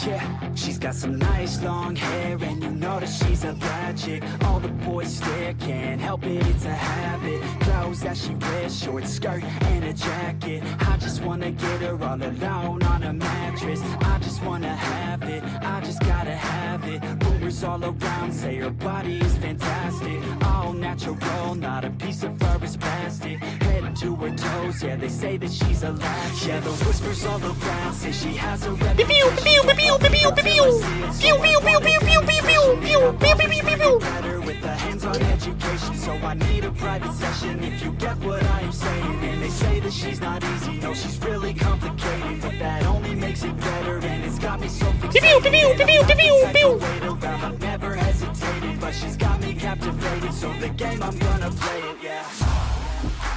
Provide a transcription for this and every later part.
Yeah, she's got some nice long hair, and you know that she's a bad chick. All the boys stare, can't help it, it's a habit. Clothes that she wears, short skirt and a jacket. I just wanna get her all alone on a mattress. I just wanna have it, I just gotta have it. Rumors all around say her body is fantastic. All natural, not a piece of fur is plastic. Head to her toes, yeah, they say that she's a latch. Yeah, the whispers all around say she has a reputation. With the hands-on education, so I need a private session if you get what I am saying. And they say that she's not easy, no, she's really complicated, but that only makes it better, and it's got me so fixated. I've never hesitated, but she's got me captivated, so the game, I'm gonna play it, yeah.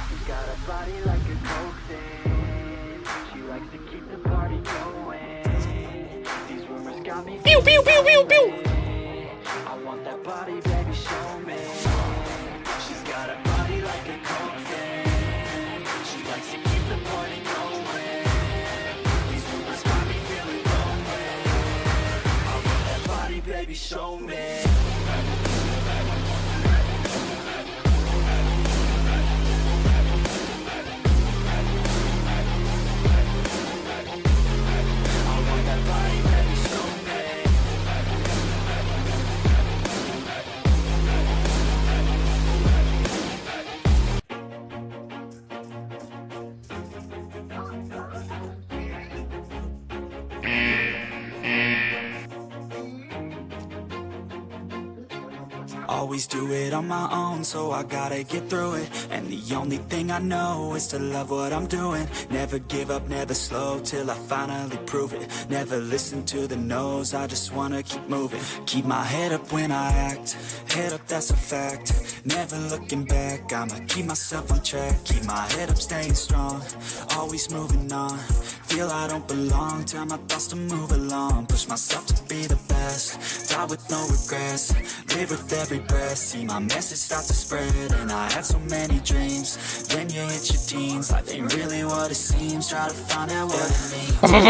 She's got a body like a coke thing. She likes to keep the party going. These rumors got me I want that body, baby, show me. She's got a body like a coke thing. She likes to keep the party going. These rumors got me feeling lonely. I want that body, baby, show me. Always do it on my own, so I gotta get through it. And the only thing I know is to love what I'm doing. Never give up, never slow, till I finally prove it. Never listen to the no's, I just wanna keep moving. Keep my head up when I act, head up, that's a fact. Never looking back, I'ma keep myself on track. Keep my head up, staying strong, always moving on. Feel I don't belong, tell my thoughts to move along. Push myself to be the best, die with no regrets. Live with every breath, see my message start to spread. And I had so many dreams, then you hit your teens. Life ain't really what it seems, try to find out what it means. So I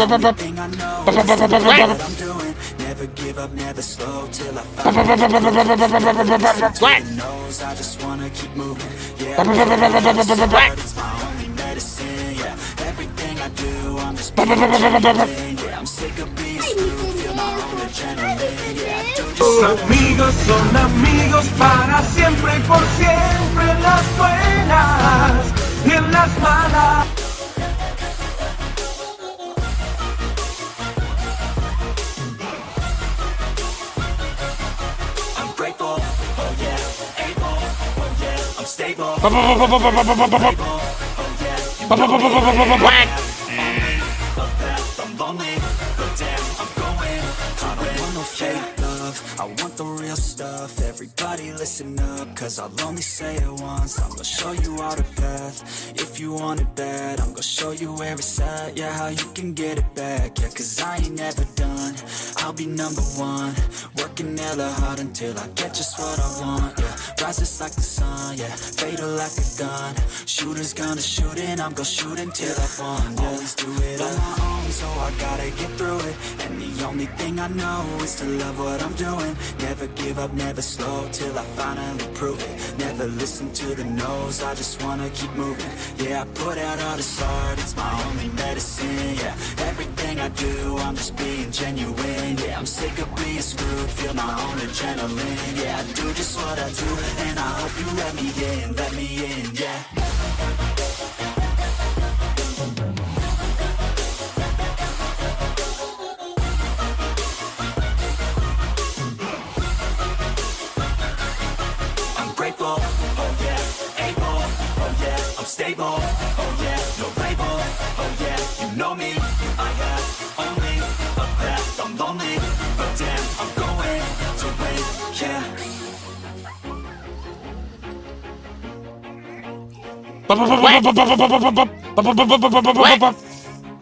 gotta thing I know is to do what I'm doing. Never give up, never slow, till I find out what knows. I just wanna keep moving. Yeah, it's my only medicine. Yeah, everything I do, I'm just being genuine. Yeah, I'm sick of being screwed, feel my own adrenaline. Yeah, I do just amigos son amigos para siempre y por siempre, en las buenas y en las malas. I'm grateful, oh yeah, able, oh yeah, I'm stable. I'm lonely, but damn, I'm going to win. I don't want no fake love, I want the real stuff. Everybody listen up, cause I'll only say it once. I'm gonna show you all the path, if you want it bad. I'm gonna show you where it's at, yeah, how you can get it back. Yeah, cause I ain't never done, I'll be number one. Working hella hard until I get just what I want, yeah. Rises like the sun, yeah, fatal like a gun. Shooters gonna shoot and I'm gonna shoot until I won, yeah. Always do it on my own, so I gotta get through it. And the only thing I know is to love what I'm doing. Never give up, never slow, till I finally prove it. Never listen to the no's, I just wanna keep moving. Yeah, I put out all this art, it's my only medicine. Yeah, everything I do, I'm just being genuine. Yeah, I'm sick of being screwed, feel my own adrenaline. Yeah, I do just what I do, and I hope you let me in, yeah. Grateful, oh yeah, able, oh yeah, I'm stable, oh yeah, no label, oh yeah, you know me, I have only a path, I'm lonely, but damn, I'm going to win, yeah.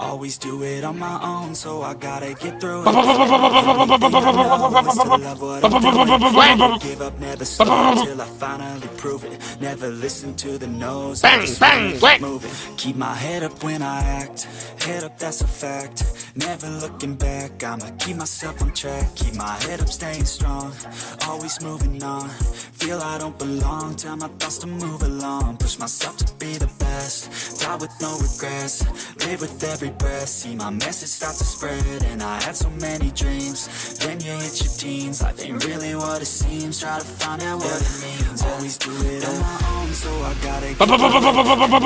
Always do it on my own, so I gotta get through it. Everything I know is to love what I'm doing. Never give up, never slow till I finally prove it. Never listen to the no's, I just wanna keep moving. Keep my head up when I act, head up, that's a fact. Never looking back, I'ma keep myself on track. Keep my head up, staying strong, always moving on. Feel I don't belong, tell my thoughts to move along. Push myself to be the best, die with no regrets. Live with every breath, see my message start to spread. And I had so many dreams, then you hit your teens. Life ain't really what it seems, try to find out what it means. Always do it on my own, so I gotta get through it.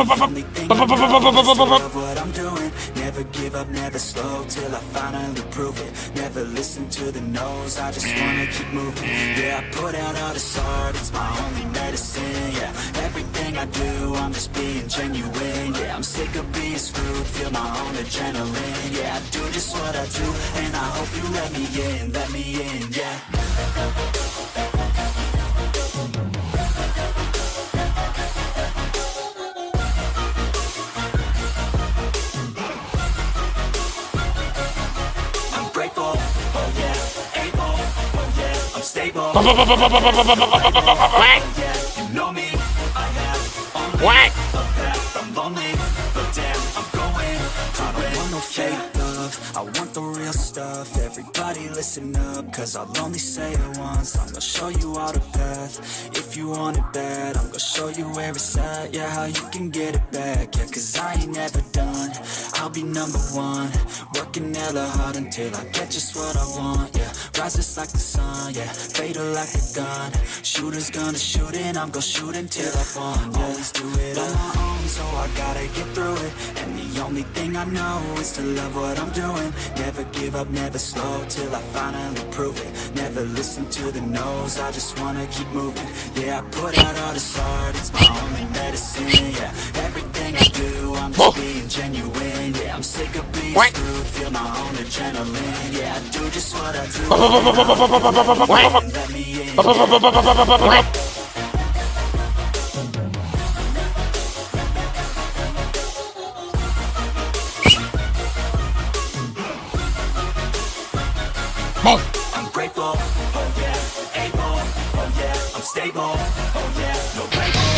The only thing I know is to love what I'm doing. Never give up, never slow till I finally prove it. Never listen to the no's, I just wanna keep moving. Yeah, I put out all this art, it's my only medicine. Yeah, everything I do, I'm just being genuine. Yeah, I'm sick of being screwed, feel my own adrenaline. Yeah, I do just what I do, and I hope you let me in, yeah. I'm grateful, oh yeah, able, oh yeah, I'm stable. Yeah, you know me, I have only a path. I'm lonely, but damn, I'm going. I don't want no fake love, I want the real stuff. Everybody listen up, cause I'll only say it once. I'm gonna show you all the path, if you want it bad. I'm gonna show you where it's at, yeah, how you can get it back. Yeah, cause I ain't never done, I'll be number one. Working hella hard until I get just what I want, yeah. Rises like the sun, yeah, fatal like a gun. Shooters gonna shoot and I'm gonna shoot until I won, yeah. Always do it on my own, so I gotta get through it. And the only thing I know is to love what I'm doing. Never give up, never slow till I finally prove it. Never listen to the no's, I just wanna keep moving. Yeah, I put out all this art, it's my only medicine. Yeah, everything I do, I'm just being genuine. Yeah, I'm sick of being screwed, feel my own adrenaline. Yeah, I do just what I do. Let me in. I'm grateful, oh yeah, able, oh yeah, I'm stable, oh yeah, no label.